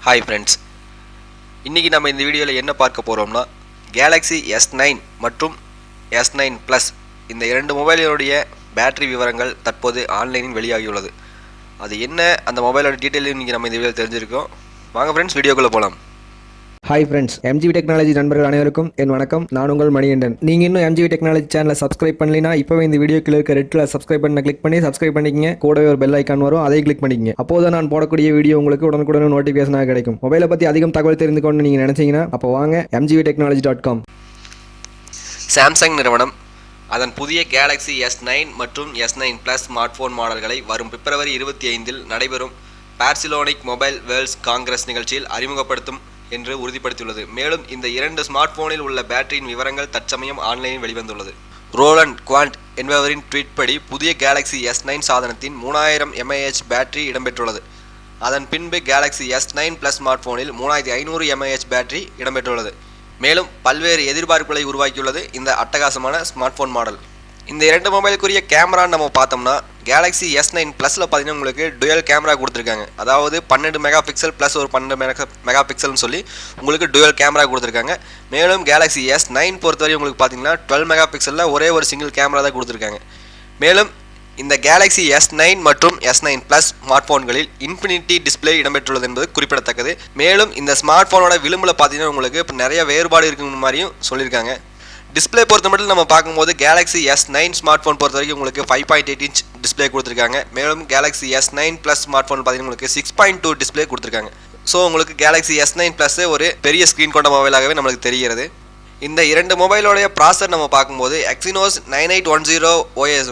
Hi friends, இன்றைக்கி நம்ம இந்த வீடியோவில் என்ன பார்க்க போகிறோம்னா கேலக்ஸி S9 மற்றும் S9 ப்ளஸ் இந்த இரண்டு மொபைல்களுடைய பேட்டரி விவரங்கள் தற்போது ஆன்லைனில் வெளியாகியுள்ளது. அது என்ன, அந்த மொபைலோட டீட்டெயிலும் இன்றைக்கி நம்ம இந்த வீடியோவில் தெரிஞ்சிருக்கோம். வாங்க ஃப்ரெண்ட்ஸ், வீடியோக்குள்ளே போகலாம். ஹாய் ஃப்ரெண்ட்ஸ், MGV டெக்னாலஜி நண்பர்கள் அனைவருக்கும் என் வணக்கம். நான் உங்கள் மணிகண்டன். நீங்கள் இன்னும் MGV டெக்னாலஜி சேனலை சப்ஸ்கிரைப் பண்ணலைன்னா இப்போவே இந்த வீடியோ கீழே இருக்க ரெட் கலர் சப்ஸ்கிரைப் பண்ண கிளிக் பண்ணி சப்ஸ்கிரைப் பண்ணிக்கங்க. கூடவே ஒரு பெல் ஐக்கான் வரும், அதையும் கிளிக் பண்ணிக்கங்க. அப்போதான் நான் போடக்கூடிய வீடியோ உங்களுக்கு உடனுக்குடன் நோட்டிஃபிகேஷனாக கிடைக்கும். மொபைலை பற்றி அதிகம் தகவல் தெரிந்து கொண்டு நீங்கள் நினைச்சீங்கன்னா அப்போ வாங்க mgvtechnology.com. சாம்சங் நிறுவனம் அதன் புதிய கேலக்ஸி S9 மற்றும் S9 ப்ளஸ் ஸ்மார்ட் ஃபோன் மாடல்களை வரும் பிப்ரவரி 25 நடைபெறும் பார்சிலோனிக் மொபைல் வேர்ல்ட்ஸ் காங்கிரஸ் நிகழ்ச்சியில் அறிமுகப்படுத்தும் என்று உறுதிப்படுத்தியுள்ளது. மேலும் இந்த இரண்டு ஸ்மார்ட் போனில் உள்ள பேட்டரியின் விவரங்கள் தற்சமயம் ஆன்லைனில் வெளிவந்துள்ளது. ரோலண்ட் குவாண்ட் என்பவரின் ட்வீட் படி புதிய கேலக்ஸி S9 சாதனத்தின் 3000 mAh பேட்டரி இடம்பெற்றுள்ளது. அதன் பின்பு கேலக்ஸி S9 ப்ளஸ் ஸ்மார்ட் போனில் 3500 mAh பேட்டரி இடம்பெற்றுள்ளது. மேலும் பல்வேறு எதிர்பார்ப்புகளை உருவாக்கியுள்ளது இந்த அட்டகாசமான ஸ்மார்ட் போன் மாடல். இந்த இரண்டு மொபைலுக்குரிய கேமரான்னு நம்ம பார்த்தோம்னா கேலக்ஸி S9 ப்ளஸில் பார்த்தீங்கன்னா உங்களுக்கு டுயல் கேமரா கொடுத்துருக்காங்க. அதாவது 12 மெகா பிக்சல் ப்ளஸ் ஒரு 12 மெகா பிக்சல்னு சொல்லி உங்களுக்கு டுயல் கேமரா கொடுத்துருக்காங்க. மேலும் கேலக்ஸி S9 பொறுத்தவரை உங்களுக்கு பார்த்தீங்கன்னா 12 மெகா பிக்சலில் ஒரே ஒரு சிங்கிள் கேமரா தான் கொடுத்துருக்காங்க. மேலும் இந்த கேலக்ஸி S9 மற்றும் S9 ப்ளஸ் ஸ்மார்ட் ஃபோன்களில் இன்ஃபினிட்டி டிஸ்பிளே இடம்பெற்றுள்ளது என்பது குறிப்பிடத்தக்கது. மேலும் இந்த ஸ்மார்ட் ஃபோனோட விளிம்பில் பார்த்தீங்கன்னா உங்களுக்கு இப்போ நிறைய வேறுபாடு இருக்குங்கிற மாதிரியும் சொல்லியிருக்காங்க. டிஸ்பிளே பொறுத்த மட்டும் நம்ம பார்க்கும்போது கேலக்ஸி S9 ஸ்மார்ட் ஃபோன் பொறுத்த வரைக்கும் உங்களுக்கு 5.8 இன்ச் டிஸ்பிளே கொடுத்துருக்காங்க. மேலும் Galaxy S9 plus smart phone பார்த்தீங்கன்னா உங்களுக்கு 6.2 டிஸ்பிளே கொடுத்துருக்காங்க. ஸோ உங்களுக்கு கேலக்ஸி S9 ப்ளஸ் ஒரு பெரிய ஸ்க்ரீன் கொண்ட மொபைலாகவே நம்மளுக்கு தெரிகிறது. இந்த இரண்டு மொபைலோடைய ப்ராசர் நம்ம பார்க்கும்போது Exynos 9810 OS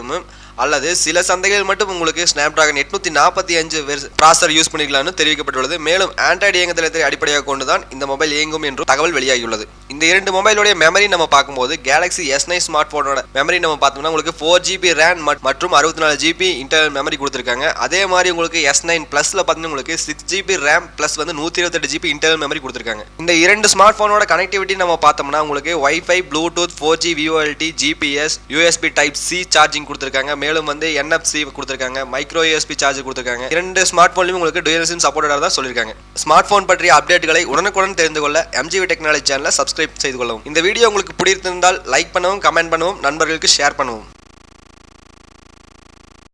அல்லது சில சந்தைகளில் மட்டும் உங்களுக்கு ஸ்னாப்டிராகன் 845 ப்ராசர் யூஸ் பண்ணிக்கலாம்னு தெரிவிக்கப்பட்டுள்ளது. மேலும் ஆண்ட்ராய்டு இயங்குதளத்தை அடிப்படையாக கொண்டுதான் இந்த மொபைல் இயங்கும் என்று தகவல் வெளியாகியுள்ளது. இந்த இரண்டு மொபைலுடைய மெமரி நம்ம பார்க்கும்போது கேலக்ஸி S9 ஸ்மார்ட் போனோட மெமரி நம்ம பார்த்தோம்னா உங்களுக்கு 4GB RAM மற்றும் 64GB இன்டர்னல் மெமரி கொடுத்துருக்காங்க. அதே மாதிரி உங்களுக்கு S9 ப்ளஸ்ல பார்த்தீங்கன்னா உங்களுக்கு 6GB RAM plus 128GB internal memory கொடுத்துருக்காங்க. இந்த இரண்டு ஸ்மார்ட் போனோட கனெக்டிவிட்டி நம்ம பார்த்தோம்னா உங்களுக்கு wifi, Bluetooth, 4G VoLT, GPS, USB Type C charging கொடுத்துருக்காங்க. மேலும் NFC கொடுத்துருக்காங்க, மைக்ரோ USB சார்ஜ் கொடுத்துருக்காங்க. இரண்டு ஸ்மார்ட் போன்லையும் உங்களுக்கு டுயல் சிம் சப்போர்ட்டடாக தான் சொல்லியிருக்காங்க. ஸ்மார்ட் போன் பற்றிய அப்டேட்டுகளை உடனுக்குடன் தெரிந்து கொள்ள MGV டெக்னாலஜி சேனலை சப்ஸ்கிரைப் செய்து கொள்ளவும். இந்த வீடியோ உங்களுக்கு பிடித்திருந்தால் லைக் பண்ணவும், கமெண்ட் பண்ணவும், நண்பர்களுக்கு ஷேர் பண்ணவும்.